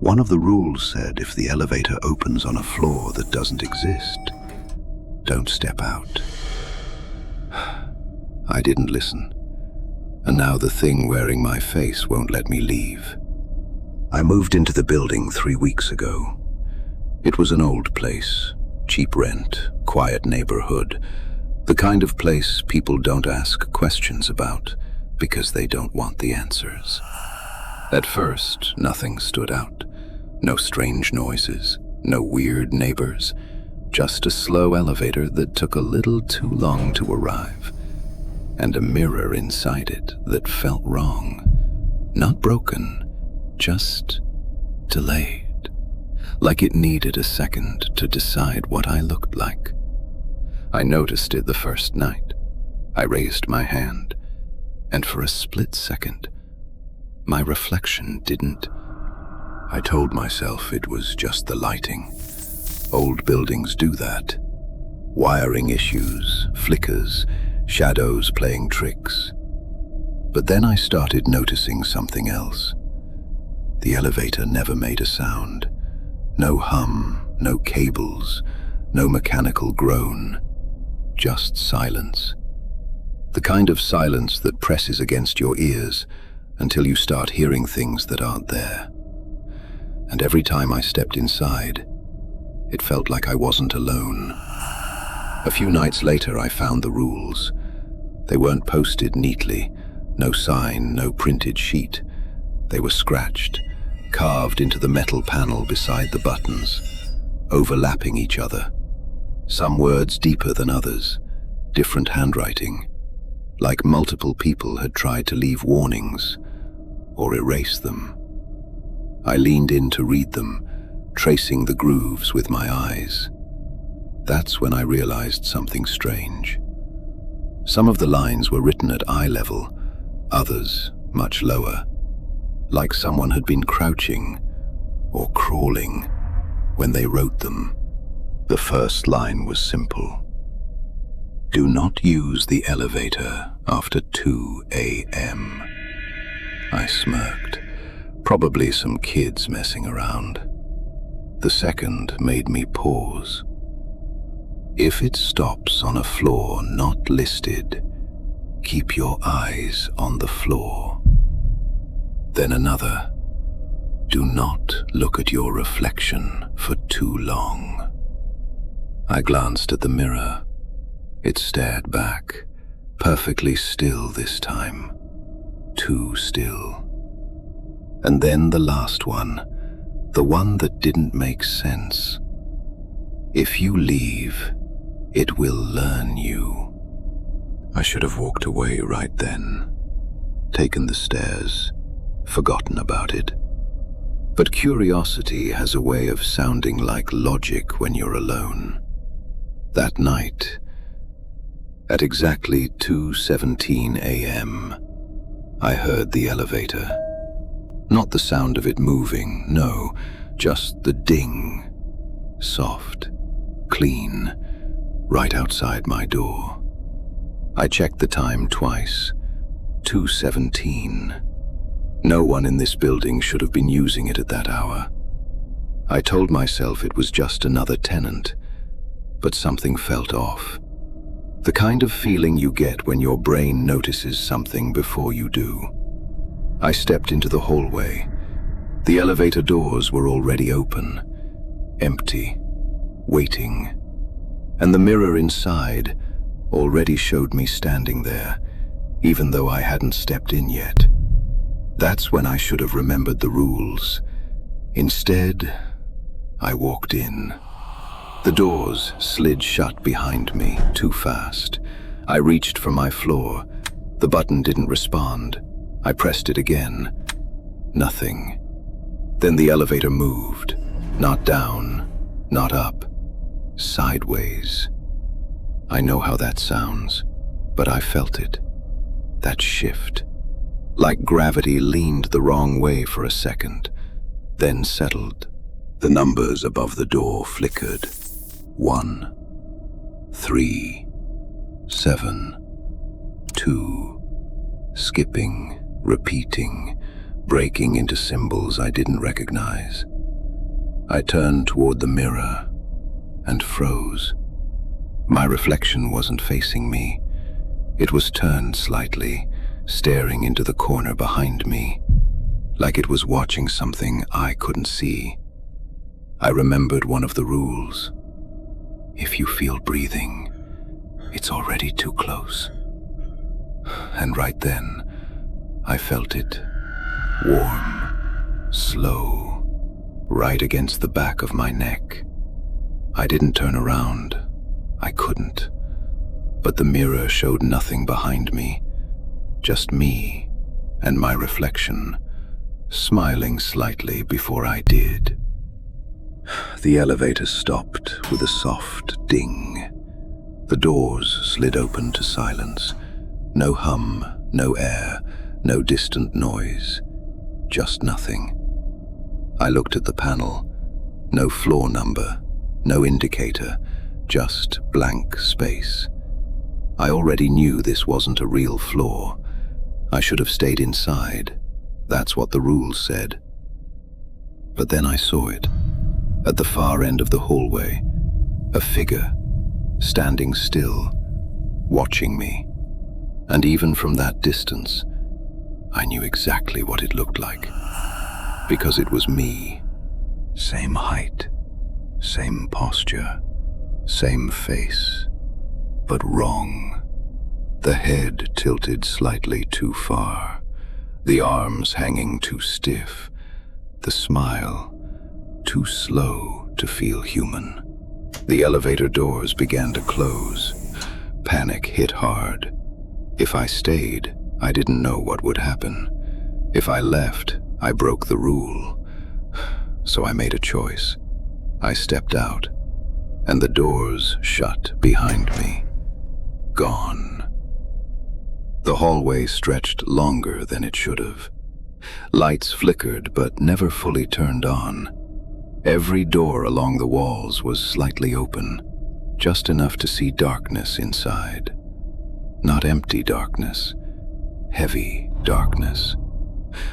One of the rules said if the elevator opens on a floor that doesn't exist, don't step out. I didn't listen, and now the thing wearing my face won't let me leave. I moved into the building 3 weeks ago. It was an old place, cheap rent, quiet neighborhood, the kind of place people don't ask questions about because they don't want the answers. At first, nothing stood out. No strange noises, no weird neighbors, just a slow elevator that took a little too long to arrive, and a mirror inside it that felt wrong. Not broken, just delayed, like it needed a second to decide what I looked like. I noticed it the first night. I raised my hand, and for a split second, my reflection didn't. I told myself it was just the lighting. Old buildings do that. Wiring issues, flickers, shadows playing tricks. But then I started noticing something else. The elevator never made a sound. No hum, no cables, no mechanical groan. Just silence. The kind of silence that presses against your ears until you start hearing things that aren't there. And every time I stepped inside, it felt like I wasn't alone. A few nights later, I found the rules. They weren't posted neatly, no sign, no printed sheet. They were scratched, carved into the metal panel beside the buttons, overlapping each other. Some words deeper than others, different handwriting, like multiple people had tried to leave warnings or erase them. I leaned in to read them, tracing the grooves with my eyes. That's when I realized something strange. Some of the lines were written at eye level, others much lower, like someone had been crouching or crawling when they wrote them. The first line was simple. Do not use the elevator after 2 a.m. I smirked. Probably some kids messing around. The second made me pause. If it stops on a floor not listed, keep your eyes on the floor. Then another. Do not look at your reflection for too long. I glanced at the mirror. It stared back, perfectly still this time. Too still. And then the last one, the one that didn't make sense. If you leave, it will learn you. I should have walked away right then, taken the stairs, forgotten about it. But curiosity has a way of sounding like logic when you're alone. That night, at exactly 2:17 a.m., I heard the elevator. Not the sound of it moving, no, just the ding. Soft, clean, right outside my door. I checked the time twice. 2:17. No one in this building should have been using it at that hour. I told myself it was just another tenant, but something felt off. The kind of feeling you get when your brain notices something before you do. I stepped into the hallway. The elevator doors were already open, empty, waiting, and the mirror inside already showed me standing there, even though I hadn't stepped in yet. That's when I should have remembered the rules. Instead, I walked in. The doors slid shut behind me too fast. I reached for my floor. The button didn't respond. I pressed it again. Nothing. Then the elevator moved. Not down, not up. Sideways. I know how that sounds, but I felt it. That shift. Like gravity leaned the wrong way for a second, then settled. The numbers above the door flickered. 1, 3, 7, 2, skipping, repeating, breaking into symbols I didn't recognize. I turned toward the mirror and froze. My reflection wasn't facing me. It was turned slightly, staring into the corner behind me, like it was watching something I couldn't see. I remembered one of the rules. If you feel breathing, it's already too close. And right then, I felt it. Warm, slow, right against the back of my neck. I didn't turn around. I couldn't. But the mirror showed nothing behind me, just me and my reflection, smiling slightly before I did. The elevator stopped with a soft ding. The doors slid open to silence. No hum, no air, no distant noise, just nothing. I looked at the panel. No floor number, no indicator, just blank space. I already knew this wasn't a real floor. I should have stayed inside. That's what the rules said. But then I saw it. At the far end of the hallway, a figure, standing still, watching me. And even from that distance, I knew exactly what it looked like. Because it was me. Same height, same posture, same face, but wrong. The head tilted slightly too far, the arms hanging too stiff, the smile too slow to feel human. The elevator doors began to close. Panic hit hard. If I stayed, I didn't know what would happen. If I left, I broke the rule. So I made a choice. I stepped out, and the doors shut behind me. Gone. The hallway stretched longer than it should have. Lights flickered but never fully turned on. Every door along the walls was slightly open, just enough to see darkness inside. Not empty darkness, heavy darkness.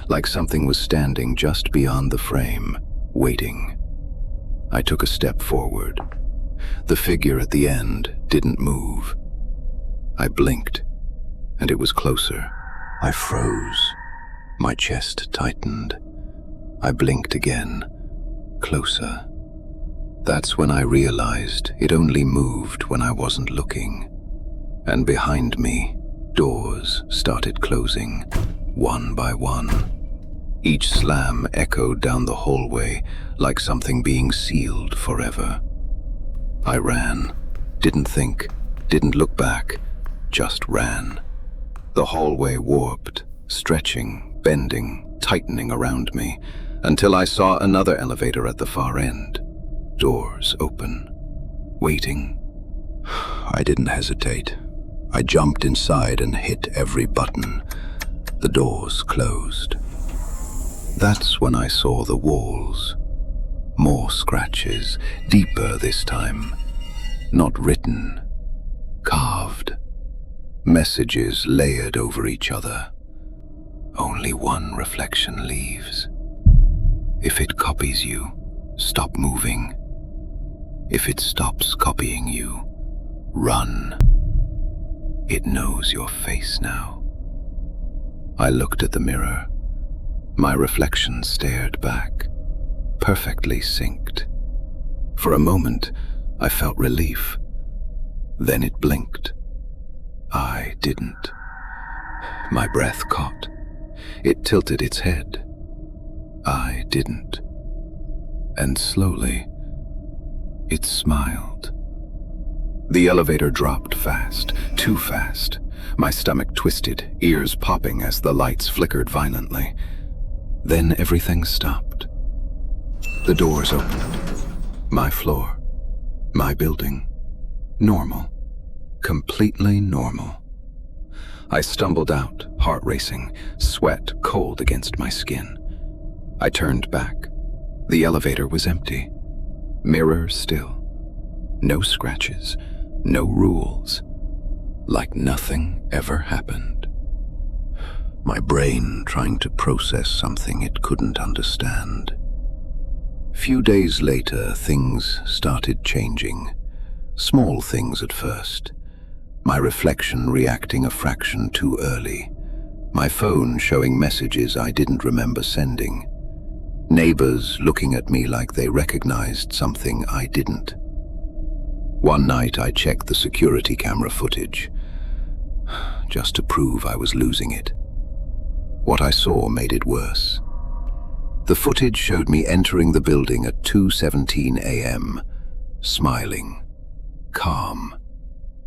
Like something was standing just beyond the frame, waiting. I took a step forward. The figure at the end didn't move. I blinked, and it was closer. I froze. My chest tightened. I blinked again, closer. That's when I realized it only moved when I wasn't looking. And behind me, doors started closing, one by one. Each slam echoed down the hallway like something being sealed forever. I ran, didn't think, didn't look back, just ran. The hallway warped, stretching, bending, tightening around me, until I saw another elevator at the far end. Doors open, waiting. I didn't hesitate. I jumped inside and hit every button. The doors closed. That's when I saw the walls. More scratches, deeper this time. Not written, carved. Messages layered over each other. Only one reflection leaves. If it copies you, stop moving. If it stops copying you, run. It knows your face now. I looked at the mirror. My reflection stared back, perfectly synced. For a moment, I felt relief. Then it blinked. I didn't. My breath caught. It tilted its head. I didn't. And slowly, it smiled. The elevator dropped fast, too fast. My stomach twisted, ears popping as the lights flickered violently. Then everything stopped. The doors opened. My floor. My building. Normal. Completely normal. I stumbled out, heart racing, sweat cold against my skin. I turned back. The elevator was empty. Mirror still. No scratches. No rules. Like nothing ever happened. My brain trying to process something it couldn't understand. few days later, things started changing. Small things at first. My reflection reacting a fraction too early. My phone showing messages I didn't remember sending. Neighbors looking at me like they recognized something I didn't. One night I checked the security camera footage, just to prove I was losing it. What I saw made it worse. The footage showed me entering the building at 2:17 a.m., smiling, calm,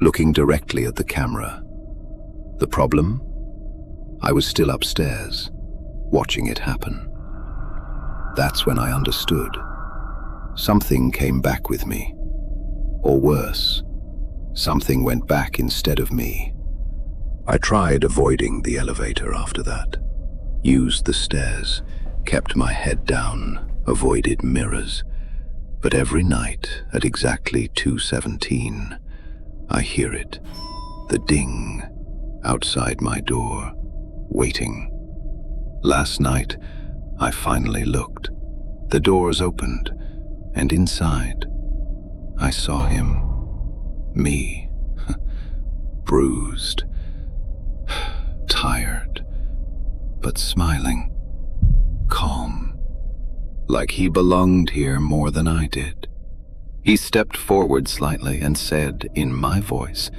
looking directly at the camera. The problem? I was still upstairs, watching it happen. That's when I understood. Something came back with me. Or worse, something went back instead of me. I tried avoiding the elevator after that. Used the stairs, kept my head down, avoided mirrors. But every night at exactly 2:17, I hear it. The ding outside my door, waiting. Last night, I finally looked. The doors opened, and inside, I saw him. Me. Bruised. Tired. But smiling. Calm. Like he belonged here more than I did. He stepped forward slightly and said, in my voice,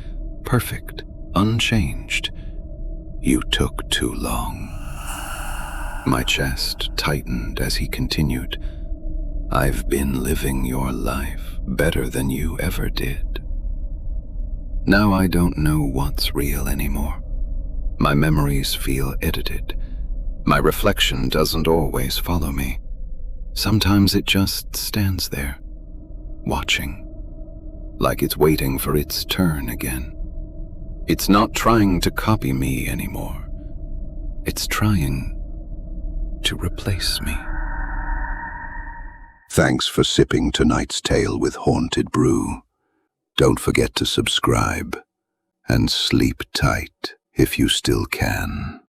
perfect, unchanged, "You took too long." My chest tightened as he continued, "I've been living your life better than you ever did." Now I don't know what's real anymore. My memories feel edited. My reflection doesn't always follow me. Sometimes it just stands there, watching, like it's waiting for its turn again. It's not trying to copy me anymore. It's trying to replace me. Thanks for sipping tonight's tale with Haunted Brew. Don't forget to subscribe and sleep tight if you still can.